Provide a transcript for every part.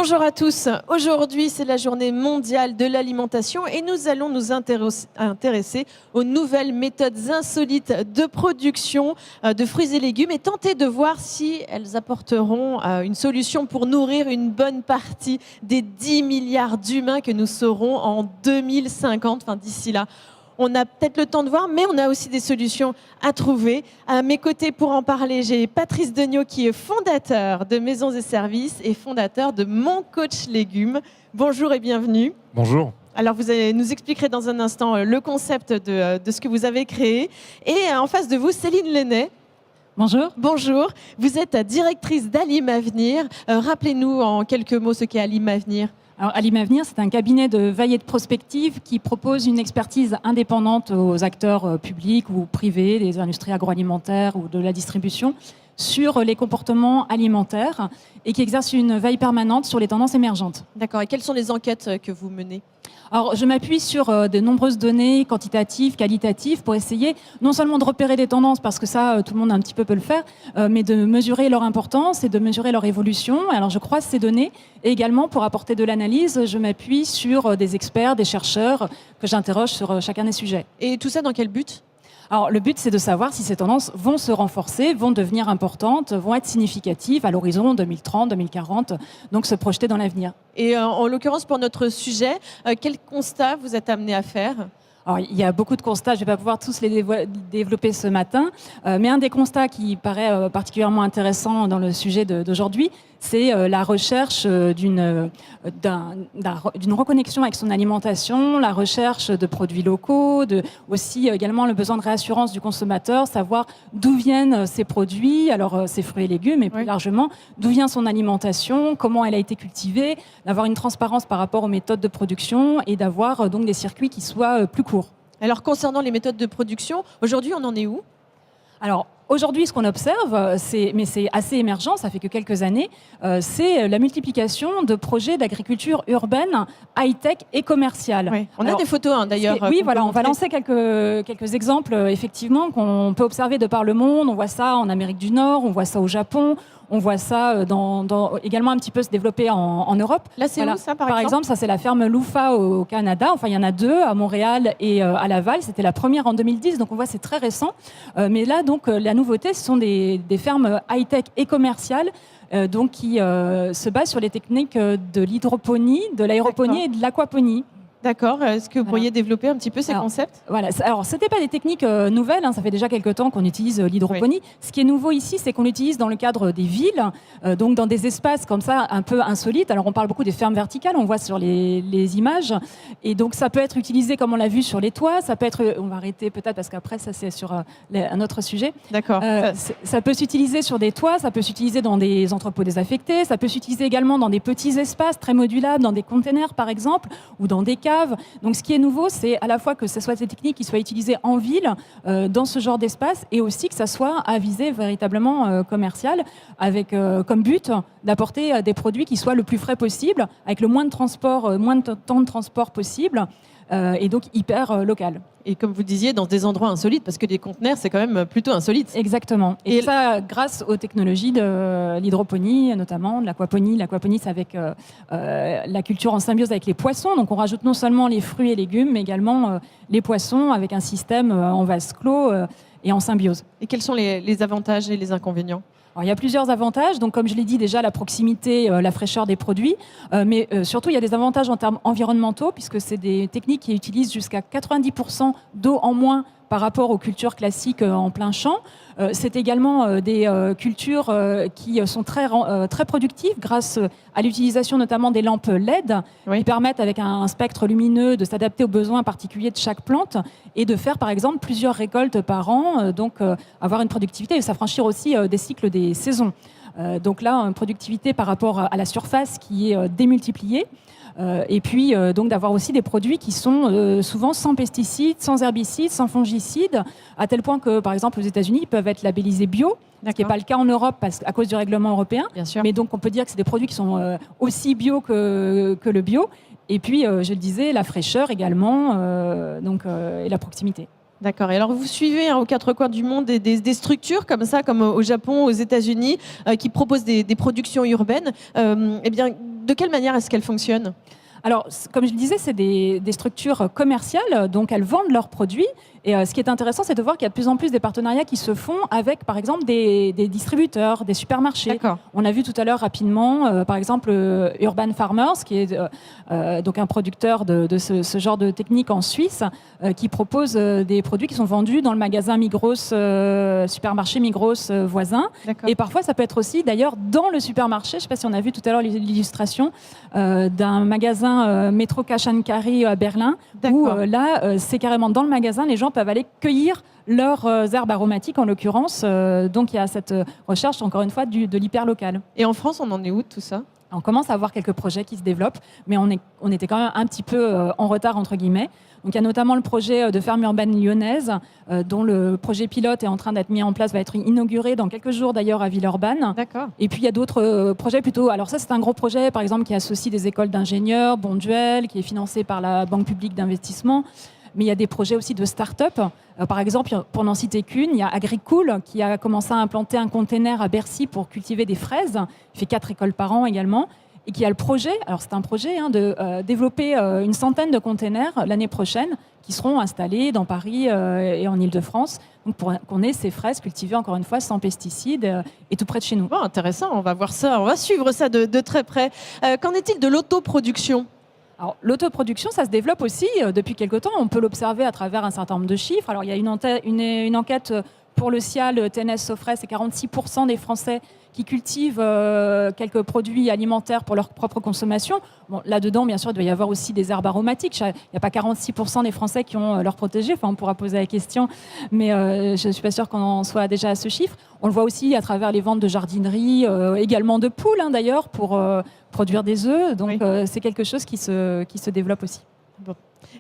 Bonjour à tous. Aujourd'hui, c'est la journée mondiale de l'alimentation et nous allons nous intéresser aux nouvelles méthodes insolites de production de fruits et légumes et tenter de voir si elles apporteront une solution pour nourrir une bonne partie des 10 milliards d'humains que nous serons en 2050, enfin d'ici là. On a peut-être le temps de voir, mais on a aussi des solutions à trouver. À mes côtés, pour en parler, j'ai Patrice Degnaud, qui est fondateur de Maisons et Services et fondateur de Mon Coach Légumes. Bonjour et bienvenue. Bonjour. Alors, vous nous expliquerez dans un instant le concept de ce que vous avez créé. Et en face de vous, Céline Lenné. Bonjour. Bonjour. Vous êtes directrice d'Alim Avenir. Rappelez-nous en quelques mots ce qu'est Alim Avenir. Alors, Alim Avenir, c'est un cabinet de veille et de prospective qui propose une expertise indépendante aux acteurs publics ou privés, des industries agroalimentaires ou de la distribution, sur les comportements alimentaires et qui exerce une veille permanente sur les tendances émergentes. D'accord. Et quelles sont les enquêtes que vous menez ? Alors, je m'appuie sur de nombreuses données quantitatives, qualitatives, pour essayer non seulement de repérer des tendances, parce que ça, tout le monde un petit peu peut le faire, mais de mesurer leur importance et de mesurer leur évolution. Alors, je croise ces données et également, pour apporter de l'analyse, je m'appuie sur des experts, des chercheurs que j'interroge sur chacun des sujets. Et tout ça dans quel but ? Alors, le but, c'est de savoir si ces tendances vont se renforcer, vont devenir importantes, vont être significatives à l'horizon 2030, 2040, donc se projeter dans l'avenir. Et en l'occurrence, pour notre sujet, quel constat vous êtes amené à faire ? Alors, il y a beaucoup de constats, je ne vais pas pouvoir tous les développer ce matin, mais un des constats qui paraît particulièrement intéressant dans le sujet d'aujourd'hui, c'est la recherche d'une reconnexion avec son alimentation, la recherche de produits locaux, aussi également le besoin de réassurance du consommateur, savoir d'où viennent ces produits, alors ces fruits et légumes, et plus largement, d'où vient son alimentation, comment elle a été cultivée, d'avoir une transparence par rapport aux méthodes de production et d'avoir donc des circuits qui soient plus courts. Alors, concernant les méthodes de production, aujourd'hui, on en est où ? Alors, aujourd'hui, ce qu'on observe, mais c'est assez émergent, ça fait que quelques années, c'est la multiplication de projets d'agriculture urbaine, high-tech et commerciale. Oui. On a des photos, d'ailleurs. Oui, voilà, on va lancer quelques exemples, effectivement, qu'on peut observer de par le monde. On voit ça en Amérique du Nord, on voit ça au Japon, on voit ça également un petit peu se développer en Europe. Là, c'est où, ça, par exemple, ça, c'est la ferme Loufa au Canada. Enfin, il y en a deux, à Montréal et à Laval. C'était la première en 2010, donc on voit c'est très récent. Mais là, donc, la nouveauté, ce sont des fermes high-tech et commerciales qui se basent sur les techniques de l'hydroponie, de l'aéroponie et de l'aquaponie. D'accord. Est-ce que vous pourriez développer un petit peu ces concepts ? Voilà. Alors, ce n'était pas des techniques nouvelles. Ça fait déjà quelques temps qu'on utilise l'hydroponie. Oui. Ce qui est nouveau ici, c'est qu'on l'utilise dans le cadre des villes, donc dans des espaces comme ça, un peu insolites. Alors, on parle beaucoup des fermes verticales, on voit sur les images. Et donc, ça peut être utilisé comme on l'a vu sur les toits. Ça peut être... On va arrêter peut-être parce qu'après, ça, c'est sur un autre sujet. D'accord. Ça peut s'utiliser sur des toits, ça peut s'utiliser dans des entrepôts désaffectés, ça peut s'utiliser également dans des petits espaces très modulables, dans des containers, par exemple, ou dans des caves. Donc, ce qui est nouveau, c'est à la fois que ce soit des techniques qui soient utilisées en ville, dans ce genre d'espace, et aussi que ça soit à visée véritablement commerciale, avec comme but d'apporter des produits qui soient le plus frais possible, avec le moins de transport, moins de temps de transport possible, et donc hyper local. Et comme vous disiez, dans des endroits insolites, parce que les conteneurs, c'est quand même plutôt insolite. Exactement. Et ça, grâce aux technologies de l'hydroponie, notamment de l'aquaponie. L'aquaponie, c'est avec la culture en symbiose avec les poissons. Donc, on rajoute non seulement les fruits et légumes, mais également les poissons avec un système en vase clos et en symbiose. Et quels sont les avantages et les inconvénients ? Alors, il y a plusieurs avantages. Donc, comme je l'ai dit déjà, la proximité, la fraîcheur des produits. Mais surtout, il y a des avantages en termes environnementaux, puisque c'est des techniques qui utilisent jusqu'à 90% d'eau en moins par rapport aux cultures classiques en plein champ. C'est également des cultures qui sont très productives grâce à l'utilisation notamment des lampes LED qui permettent avec un spectre lumineux de s'adapter aux besoins particuliers de chaque plante et de faire par exemple plusieurs récoltes par an, donc avoir une productivité et s'affranchir aussi des cycles des saisons. Donc là, une productivité par rapport à la surface qui est démultipliée. Et puis donc d'avoir aussi des produits qui sont souvent sans pesticides, sans herbicides, sans fongicides, à tel point que par exemple aux États-Unis ils peuvent être labellisés bio, ce qui n'est pas le cas en Europe à cause du règlement européen. Bien sûr. Mais donc on peut dire que c'est des produits qui sont aussi bio que le bio. Et puis je le disais, la fraîcheur également, et la proximité. D'accord. Et alors, vous suivez aux quatre coins du monde des structures comme ça, comme au Japon, aux États-Unis, qui proposent des productions urbaines. Eh bien, de quelle manière est-ce qu'elles fonctionnent? Alors, comme je le disais, c'est des structures commerciales, donc elles vendent leurs produits. Et ce qui est intéressant, c'est de voir qu'il y a de plus en plus des partenariats qui se font avec, par exemple, des distributeurs, des supermarchés. D'accord. On a vu tout à l'heure rapidement, par exemple, Urban Farmers, qui est donc un producteur de ce genre de technique en Suisse, qui propose des produits qui sont vendus dans le magasin Migros, supermarché Migros voisin. D'accord. Et parfois, ça peut être aussi, d'ailleurs, dans le supermarché. Je ne sais pas si on a vu tout à l'heure l'illustration d'un magasin Métro Cash & Carry à Berlin, où là, c'est carrément dans le magasin, les gens peuvent aller cueillir leurs herbes aromatiques, en l'occurrence. Donc, il y a cette recherche, encore une fois, de l'hyper-local. Et en France, on en est où de tout ça? On commence à avoir quelques projets qui se développent, mais on était quand même un petit peu en retard, entre guillemets. Donc, il y a notamment le projet de ferme urbaine lyonnaise, dont le projet pilote est en train d'être mis en place, va être inauguré dans quelques jours d'ailleurs à Villeurbanne. D'accord. Et puis, il y a d'autres projets plutôt... Alors ça, c'est un gros projet, par exemple, qui associe des écoles d'ingénieurs, Bonduel, qui est financé par la Banque publique d'investissement. Mais il y a des projets aussi de start-up. Par exemple, pour n'en citer qu'une, il y a Agricool qui a commencé à implanter un container à Bercy pour cultiver des fraises. Il fait 4 écoles par an également. Et qui a le projet, alors c'est un projet, de développer une centaine de containers l'année prochaine qui seront installés dans Paris et en Île-de-France, donc pour qu'on ait ces fraises cultivées, encore une fois, sans pesticides et tout près de chez nous. Bon, intéressant, on va voir ça, on va suivre ça de très près. Qu'en est-il de l'autoproduction? Alors, l'autoproduction, ça se développe aussi depuis quelque temps. On peut l'observer à travers un certain nombre de chiffres. Alors, il y a une enquête pour le CIAL TNS Sofres, c'est 46% des Français qui cultivent quelques produits alimentaires pour leur propre consommation. Bon, là-dedans, bien sûr, il doit y avoir aussi des herbes aromatiques. Il n'y a pas 46% des Français qui ont leur protégé. Enfin, on pourra poser la question, mais je ne suis pas sûre qu'on en soit déjà à ce chiffre. On le voit aussi à travers les ventes de jardinerie, également de poules, d'ailleurs, pour produire des œufs. Donc, oui. C'est quelque chose qui se développe aussi. Bon.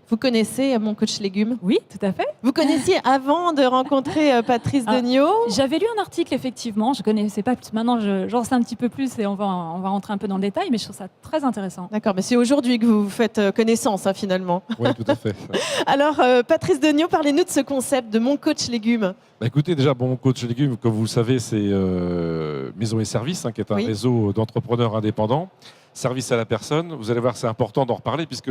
Vous connaissez Mon Coach Légumes? Oui, tout à fait. Vous connaissiez avant de rencontrer Patrice Degnaud? J'avais lu un article, effectivement. Je ne connaissais pas. Maintenant, j'en sais un petit peu plus et on va rentrer un peu dans le détail, mais je trouve ça très intéressant. D'accord, mais c'est aujourd'hui que vous faites connaissance, finalement. Oui, tout à fait. Alors, Patrice Degnaud, parlez-nous de ce concept de Mon Coach Légumes. Bah écoutez, déjà, Mon Coach Légumes, comme vous le savez, c'est Maison et Services, qui est un réseau d'entrepreneurs indépendants. Service à la personne. Vous allez voir, c'est important d'en reparler puisque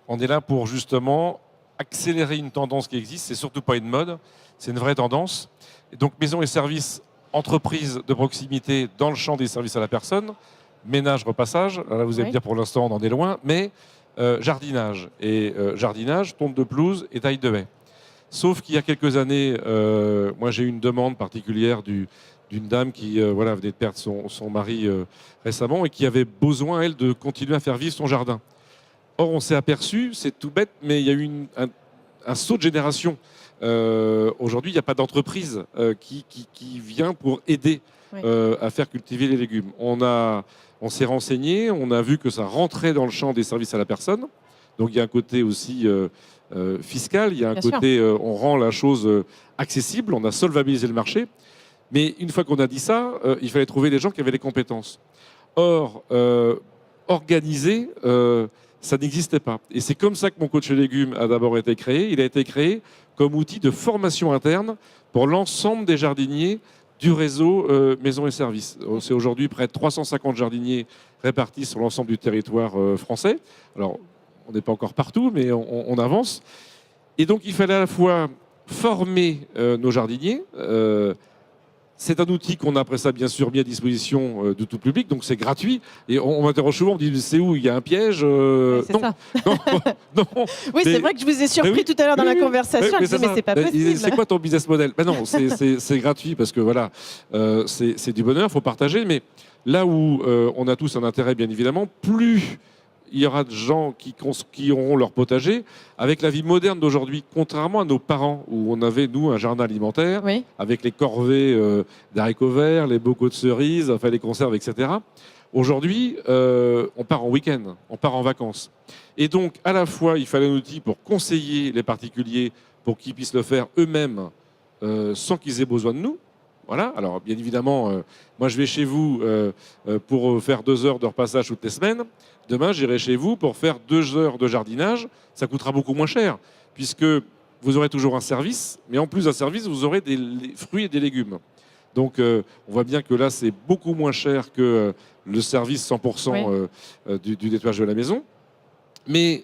on est là pour justement accélérer une tendance qui existe. C'est surtout pas une mode, c'est une vraie tendance. Et donc, Maison et Services, entreprise de proximité dans le champ des services à la personne, ménage, repassage. Alors là, vous allez me dire pour l'instant, on en est loin, mais jardinage. Et jardinage, tonte de pelouse et taille de haies. Sauf qu'il y a quelques années, moi j'ai eu une demande particulière d'une dame qui venait de perdre son mari récemment et qui avait besoin, elle, de continuer à faire vivre son jardin. Or, on s'est aperçu, c'est tout bête, mais il y a eu un saut de génération. Aujourd'hui, il n'y a pas d'entreprise qui vient pour aider à faire cultiver les légumes. On s'est renseigné, on a vu que ça rentrait dans le champ des services à la personne. Donc, il y a un côté aussi fiscal, il y a un côté, on rend la chose accessible, on a solvabilisé le marché. Mais une fois qu'on a dit ça, il fallait trouver des gens qui avaient les compétences. Or, organiser, ça n'existait pas. Et c'est comme ça que Mon Coach Légumes a d'abord été créé. Il a été créé comme outil de formation interne pour l'ensemble des jardiniers du réseau Maison et Services. C'est aujourd'hui près de 350 jardiniers répartis sur l'ensemble du territoire français. Alors, on n'est pas encore partout, mais on avance. Et donc, il fallait à la fois former nos jardiniers. C'est un outil qu'on a après ça, bien sûr, mis à disposition de tout public, donc c'est gratuit. Et on m'interroge souvent, on me dit, c'est où? Il y a un piège? C'est ça. Non. Oui, c'est vrai que je vous ai surpris tout à l'heure dans la conversation. Mais c'est pas possible. C'est quoi ton business model? Non, c'est gratuit parce que voilà, c'est du bonheur, il faut partager. Mais là où on a tous un intérêt, bien évidemment, plus il y aura de gens qui auront leur potager. Avec la vie moderne d'aujourd'hui, contrairement à nos parents, où on avait, nous, un jardin alimentaire, avec les corvées d'haricots verts, les bocaux de cerises, enfin les conserves, etc. Aujourd'hui, on part en week-end, on part en vacances. Et donc, à la fois, il fallait un outil pour conseiller les particuliers, pour qu'ils puissent le faire eux-mêmes, sans qu'ils aient besoin de nous. Voilà. Alors, bien évidemment, moi, je vais chez vous pour faire 2 heures de repassage toutes les semaines. Demain, j'irai chez vous pour faire 2 heures de jardinage. Ça coûtera beaucoup moins cher, puisque vous aurez toujours un service, mais en plus d'un service, vous aurez des fruits et des légumes. Donc on voit bien que là, c'est beaucoup moins cher que le service 100% du nettoyage de la maison. Mais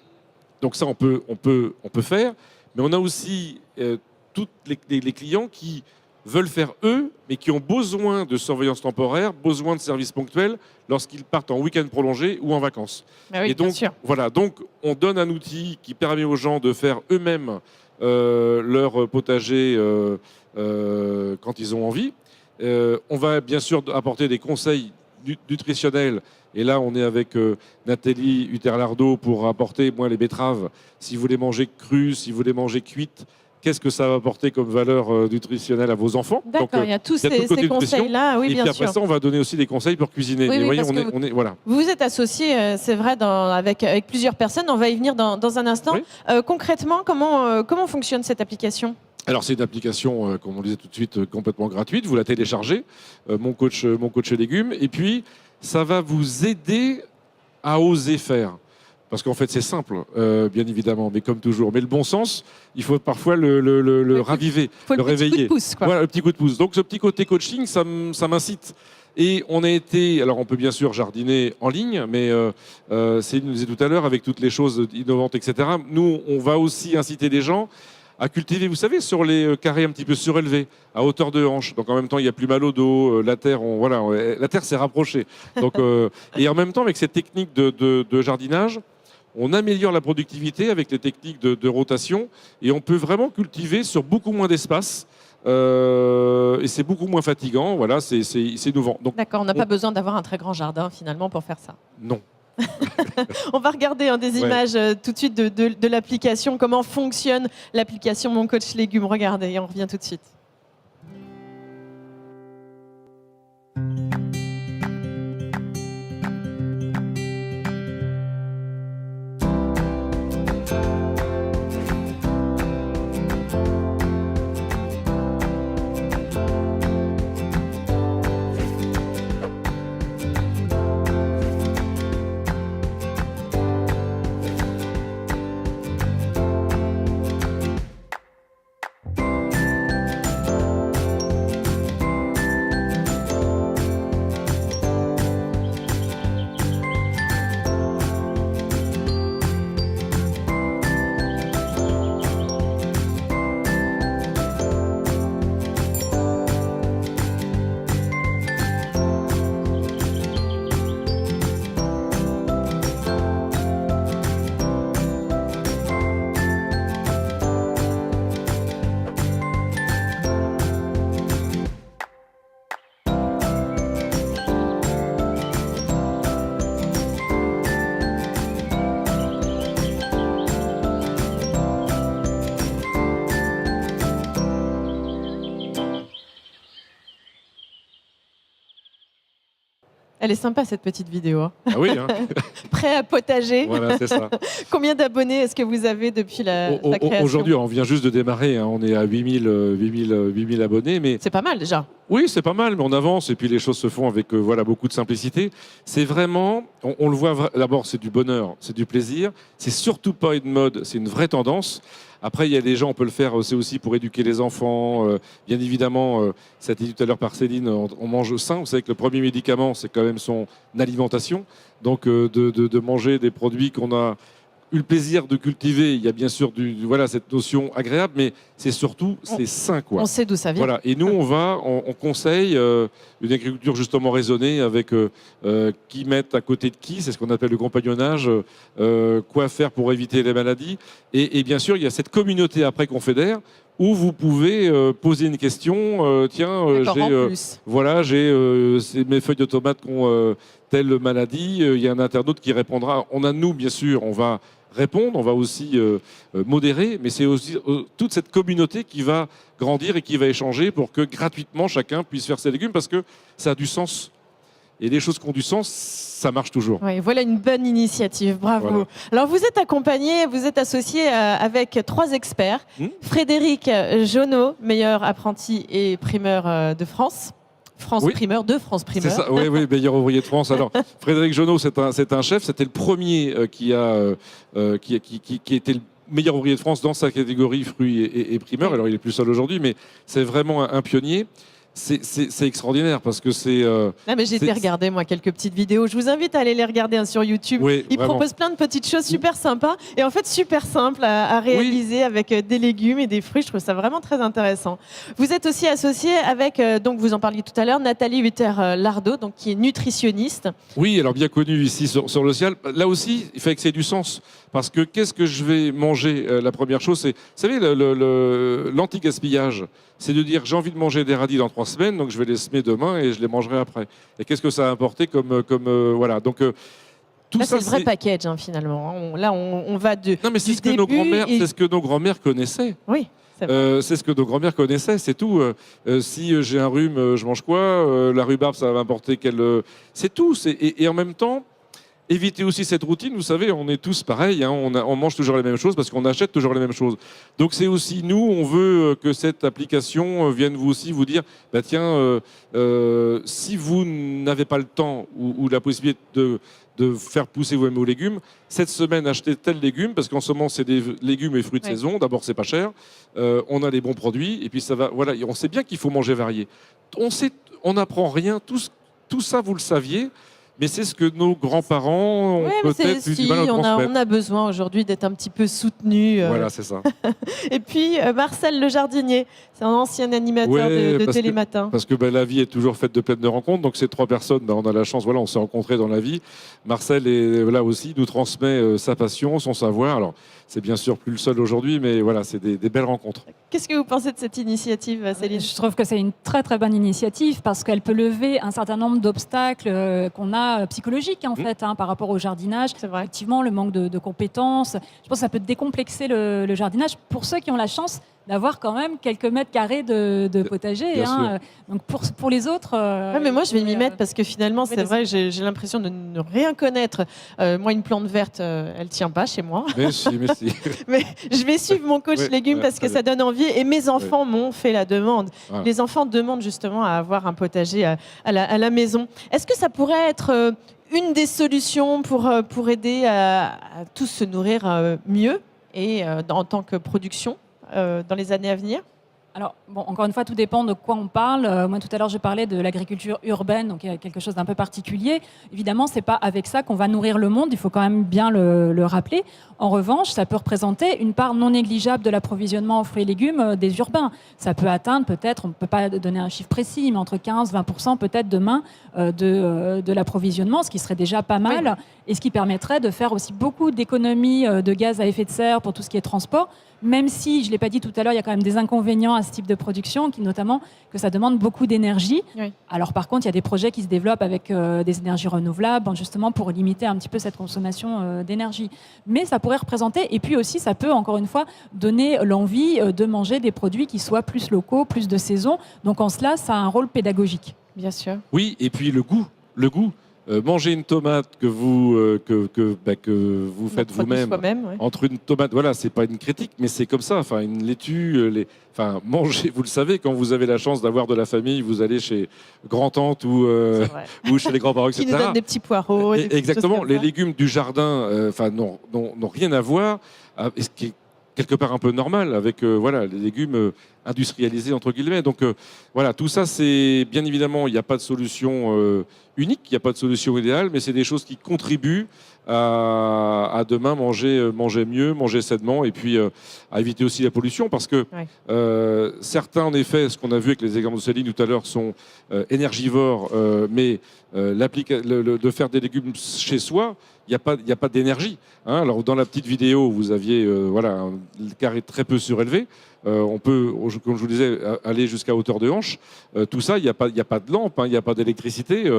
donc ça, on peut faire. Mais on a aussi tous les clients qui veulent faire eux, mais qui ont besoin de surveillance temporaire, besoin de services ponctuels lorsqu'ils partent en week-end prolongé ou en vacances. Ah oui, et donc, bien sûr. voilà, donc on donne un outil qui permet aux gens de faire eux-mêmes leur potager quand ils ont envie. On va bien sûr apporter des conseils nutritionnels. Et là, on est avec Nathalie Hutter-Lardot pour apporter, les betteraves. Si vous les mangez crues, si vous les mangez cuites, qu'est-ce que ça va apporter comme valeur nutritionnelle à vos enfants? D'accord, il y a tous ces conseils-là, oui, et bien puis sûr. après ça, on va donner aussi des conseils pour cuisiner. Oui, mais oui, voyez, on est, voilà. Vous vous êtes associé, c'est vrai, avec plusieurs personnes. On va y venir dans un instant. Oui. Concrètement, comment fonctionne cette application? Alors c'est une application, comme on le disait tout de suite, complètement gratuite. Vous la téléchargez, mon coach légumes, et puis ça va vous aider à oser faire. Parce qu'en fait c'est simple, bien évidemment, mais comme toujours. Mais le bon sens, il faut parfois le raviver, le réveiller. Petit coup de pouce, quoi. Voilà, le petit coup de pouce. Donc ce petit côté coaching, ça m'incite. Et on a été, alors on peut bien sûr jardiner en ligne, mais Céline nous disait tout à l'heure, avec toutes les choses innovantes, etc. Nous, on va aussi inciter les gens à cultiver, vous savez, sur les carrés un petit peu surélevés, à hauteur de hanche. Donc en même temps, il n'y a plus mal au dos, la terre, la terre s'est rapprochée. Donc, et en même temps, avec cette technique de jardinage, on améliore la productivité avec les techniques de rotation et on peut vraiment cultiver sur beaucoup moins d'espace. Et c'est beaucoup moins fatigant, voilà, c'est innovant. D'accord, on n'a pas besoin d'avoir un très grand jardin finalement pour faire ça. Non. On va regarder des images tout de suite de l'application, comment fonctionne l'application Mon Coach Légumes. Regardez, et on revient tout de suite. Elle est sympa cette petite vidéo. Hein. Ah oui, hein. Prêt à potager. Voilà, c'est ça. Combien d'abonnés est-ce que vous avez depuis sa création? Aujourd'hui, on vient juste de démarrer. Hein. On est à 8000 abonnés. Mais... C'est pas mal déjà. Oui, c'est pas mal, mais on avance et puis les choses se font avec beaucoup de simplicité. C'est vraiment, on le voit, d'abord c'est du bonheur, c'est du plaisir. C'est surtout pas une mode, c'est une vraie tendance. Après, il y a des gens, on peut le faire, c'est aussi pour éduquer les enfants. Bien évidemment, ça a été dit tout à l'heure par Céline, on mange sain. Vous savez que le premier médicament, c'est quand même son alimentation. Donc, de manger des produits qu'on a eu le plaisir de cultiver. Il y a bien sûr cette notion agréable, mais c'est surtout, c'est sain, quoi. On sait d'où ça vient. Voilà. Et nous, on conseille une agriculture justement raisonnée avec qui mettre à côté de qui, c'est ce qu'on appelle le compagnonnage, quoi faire pour éviter les maladies. Et bien sûr, il y a cette communauté après qu'on fédère où vous pouvez poser une question. C'est mes feuilles de tomates qui ont telle maladie. Il y a un internaute qui répondra. On a nous, bien sûr, on va répondre, on va aussi modérer, mais c'est aussi toute cette communauté qui va grandir et qui va échanger pour que gratuitement chacun puisse faire ses légumes parce que ça a du sens. Et les choses qui ont du sens, ça marche toujours. Oui, voilà une bonne initiative, bravo. Voilà. Alors vous êtes accompagné, vous êtes associé avec 3 experts. Frédéric Jonot, meilleur apprenti et primeur de France. Primeur de France Primeur. C'est ça, oui, meilleur ouvrier de France. Alors, Frédéric Jonot, c'est un chef, c'était le premier qui était le meilleur ouvrier de France dans sa catégorie fruits et primeurs. Alors, il est plus seul aujourd'hui, mais c'est vraiment un pionnier. c'est extraordinaire parce que c'est. Mais j'ai été regarder moi quelques petites vidéos. Je vous invite à aller les regarder sur YouTube. Oui, Ils vraiment. proposent plein de petites choses super sympas et en fait super simples à réaliser avec des légumes et des fruits. Je trouve ça vraiment très intéressant. Vous êtes aussi associé avec, donc vous en parliez tout à l'heure, Nathalie Hutter-Lardot, donc qui est nutritionniste. Oui, alors bien connue ici sur le ciel. Là aussi, il fait que c'est du sens. Parce que qu'est-ce que je vais manger? La première chose, c'est, vous savez, l'anti-gaspillage. C'est de dire, j'ai envie de manger des radis dans 3 semaines, donc je vais les semer demain et je les mangerai après. Et qu'est-ce que ça a apporté voilà. Donc, tout Là, ça, c'est le vrai package, finalement. On va de. Non, mais c'est ce que nos grands-mères, c'est ce que nos grands-mères connaissaient. Oui. C'est ce que nos grands-mères connaissaient, c'est tout. Si j'ai un rhume, je mange quoi? La rhubarbe, ça va m'apporter quel. C'est tout. Et en même temps, éviter aussi cette routine. Vous savez, on est tous pareils. On mange toujours les mêmes choses parce qu'on achète toujours les mêmes choses. Donc c'est aussi nous, on veut que cette application vienne vous aussi vous dire, bah tiens, si vous n'avez pas le temps ou la possibilité de faire pousser vos légumes, cette semaine achetez tel légume parce qu'en ce moment c'est des légumes et fruits de saison. D'abord c'est pas cher, on a les bons produits et puis ça va. Voilà, on sait bien qu'il faut manger varié. On n'apprend rien. Tout ça vous le saviez. Mais c'est ce que nos grands-parents ont peut-être eu du mal à transmettre. On a besoin aujourd'hui d'être un petit peu soutenus. Voilà, c'est ça. Et puis, Marcel Le Jardinier, c'est un ancien animateur de Télématin. Parce que la vie est toujours faite de pleines de rencontres. Donc, ces 3 personnes, on a la chance, on s'est rencontrés dans la vie. Marcel est là aussi, nous transmet sa passion, son savoir. Alors, c'est bien sûr plus le seul aujourd'hui, mais voilà, c'est des belles rencontres. Qu'est-ce que vous pensez de cette initiative, Céline? Je trouve que c'est une très très bonne initiative parce qu'elle peut lever un certain nombre d'obstacles qu'on a psychologiques en fait par rapport au jardinage. C'est vrai. Effectivement, le manque de compétences. Je pense que ça peut décomplexer le jardinage pour ceux qui ont la chance d'avoir quand même quelques mètres carrés de potager. Donc pour les autres... mais moi, je vais m'y mettre parce que finalement, c'est vrai, j'ai l'impression de ne rien connaître. Moi, une plante verte, elle ne tient pas chez moi. Mais si. Mais je vais suivre mon coach légumes parce que ça donne envie. Et mes enfants m'ont fait la demande. Voilà. Les enfants demandent justement à avoir un potager à la maison. Est-ce que ça pourrait être une des solutions pour aider à tous se nourrir mieux et en tant que production dans les années à venir? Alors, encore une fois, tout dépend de quoi on parle. Moi, tout à l'heure, je parlais de l'agriculture urbaine, donc il y a quelque chose d'un peu particulier. Évidemment, ce n'est pas avec ça qu'on va nourrir le monde, il faut quand même bien le rappeler. En revanche, ça peut représenter une part non négligeable de l'approvisionnement en fruits et légumes des urbains. Ça peut atteindre peut-être, on ne peut pas donner un chiffre précis, mais entre 15-20% peut-être demain de l'approvisionnement, ce qui serait déjà pas mal, et ce qui permettrait de faire aussi beaucoup d'économies de gaz à effet de serre pour tout ce qui est transport. Même si, je ne l'ai pas dit tout à l'heure, il y a quand même des inconvénients à ce type de production, notamment que ça demande beaucoup d'énergie. Oui. Alors par contre, il y a des projets qui se développent avec des énergies renouvelables, justement pour limiter un petit peu cette consommation d'énergie. Mais ça pourrait représenter, et puis aussi ça peut encore une fois donner l'envie de manger des produits qui soient plus locaux, plus de saison. Donc en cela, ça a un rôle pédagogique. Bien sûr. Oui, et puis le goût. Manger une tomate que vous faites vous-même entre une tomate, voilà, c'est pas une critique, mais c'est comme ça. Enfin, une laitue, manger, vous le savez, quand vous avez la chance d'avoir de la famille, vous allez chez grand-tante ou chez les grands-parents, etc. Qui nous donnent des petits poireaux. Exactement. Les légumes du jardin, n'ont rien à voir. Ce qui est quelque part un peu normal avec les légumes industrialisés entre guillemets. Donc voilà, tout ça, c'est bien évidemment, il n'y a pas de solution unique, il n'y a pas de solution idéale, mais c'est des choses qui contribuent à demain manger mieux, manger sainement, et puis à éviter aussi la pollution, parce que certains, en effet, ce qu'on a vu avec les exemples de Céline tout à l'heure, sont énergivores, mais de faire des légumes chez soi, il n'y a pas d'énergie. Alors dans la petite vidéo, vous aviez un carré très peu surélevé. On peut, comme je vous disais, aller jusqu'à hauteur de hanche. Tout ça, il n'y a pas de lampe, il n'y a pas d'électricité.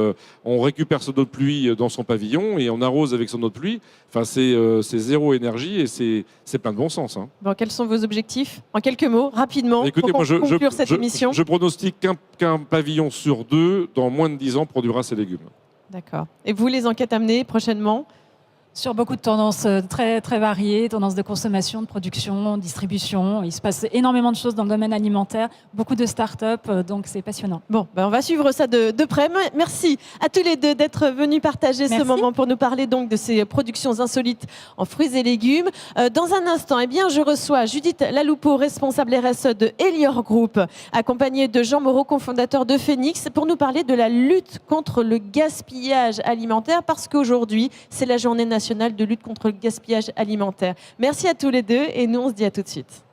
On récupère son eau de pluie dans son pavillon et on arrose avec son eau de pluie. Enfin, c'est zéro énergie et c'est plein de bon sens. Bon, quels sont vos objectifs? En quelques mots, rapidement, écoutez, pour conclure cette émission. Je pronostique qu'un pavillon sur 2, dans moins de 10 ans, produira ses légumes. D'accord. Et vous, les enquêtes amenées prochainement? Sur beaucoup de tendances très, très variées, tendances de consommation, de production, distribution. Il se passe énormément de choses dans le domaine alimentaire, beaucoup de start-up, donc c'est passionnant. Bon, on va suivre ça de près. Merci à tous les deux d'être venus partager ce moment pour nous parler donc de ces productions insolites en fruits et légumes. Dans un instant, je reçois Judith Laloupeau, responsable RSE de Elior Group, accompagnée de Jean Moreau, cofondateur de Phoenix, pour nous parler de la lutte contre le gaspillage alimentaire, parce qu'aujourd'hui, c'est la journée nationale de lutte contre le gaspillage alimentaire. Merci à tous les deux et nous, on se dit à tout de suite.